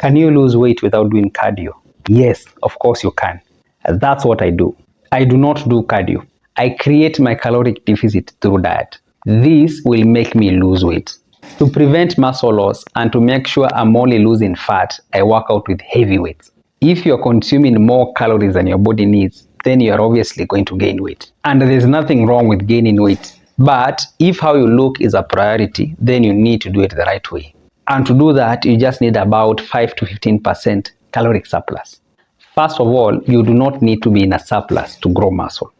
Can you lose weight without doing cardio? Yes, of course you can. That's what I do. I do not do cardio. I create my caloric deficit through diet. This will make me lose weight. To prevent muscle loss and to make sure I'm only losing fat, I work out with heavy weights. If you're consuming more calories than your body needs, then you're obviously going to gain weight. And there's nothing wrong with gaining weight. But if how you look is a priority, then you need to do it the right way. And to do that, you just need about 5 to 15% caloric surplus. First of all, you do not need to be in a surplus to grow muscle.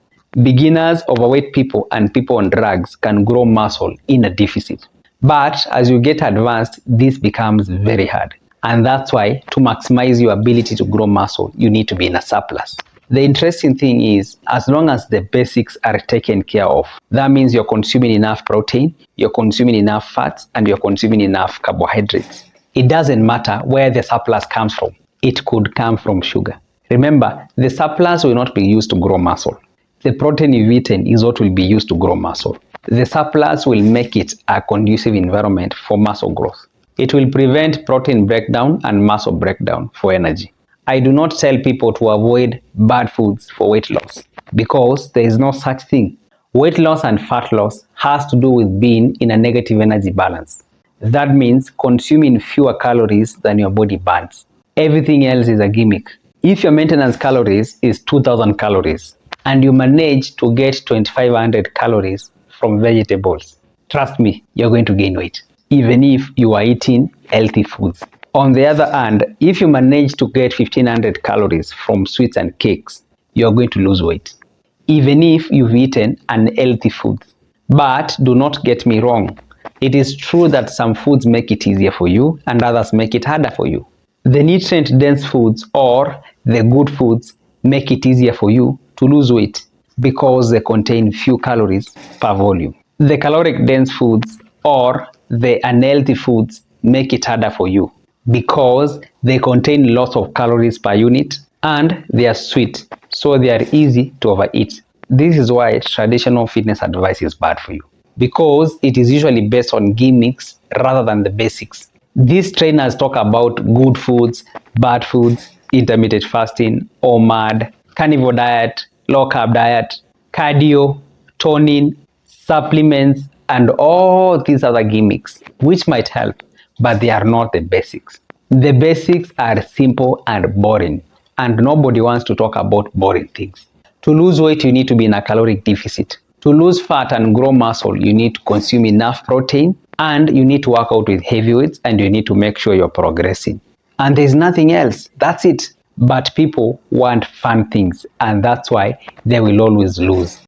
Beginners, overweight people, and people on drugs can grow muscle in a deficit. But as you get advanced, this becomes very hard. And that's why, to maximize your ability to grow muscle, you need to be in a surplus. The interesting thing is, as long as the basics are taken care of, that means you're consuming enough protein, you're consuming enough fats, and you're consuming enough carbohydrates. It doesn't matter where the surplus comes from. It could come from sugar. Remember, the surplus will not be used to grow muscle. The protein you've eaten is what will be used to grow muscle. The surplus will make it a conducive environment for muscle growth. It will prevent protein breakdown and muscle breakdown for energy. I do not tell people to avoid bad foods for weight loss because there is no such thing. Weight loss and fat loss has to do with being in a negative energy balance. That means consuming fewer calories than your body burns. Everything else is a gimmick. If your maintenance calories is 2000 calories and you manage to get 2500 calories from vegetables, trust me, you're going to gain weight, even if you are eating healthy foods. On the other hand, if you manage to get 1500 calories from sweets and cakes, you're going to lose weight, even if you've eaten unhealthy foods. But do not get me wrong. It is true that some foods make it easier for you and others make it harder for you. The nutrient-dense foods or the good foods make it easier for you to lose weight because they contain few calories per volume. The caloric-dense foods or the unhealthy foods make it harder for you because they contain lots of calories per unit and they are sweet, so they are easy to overeat. This is why traditional fitness advice is bad for you, because it is usually based on gimmicks rather than the basics. These trainers talk about good foods, bad foods, intermittent fasting, OMAD, carnivore diet, low carb diet, cardio, toning, supplements, and all these other gimmicks, which might help, but they are not the basics. The basics are simple and boring, and nobody wants to talk about boring things. To lose weight, you need to be in a caloric deficit. To lose fat and grow muscle, you need to consume enough protein, and you need to work out with heavy weights, and you need to make sure you're progressing. And there's nothing else. That's it. But people want fun things, and that's why they will always lose.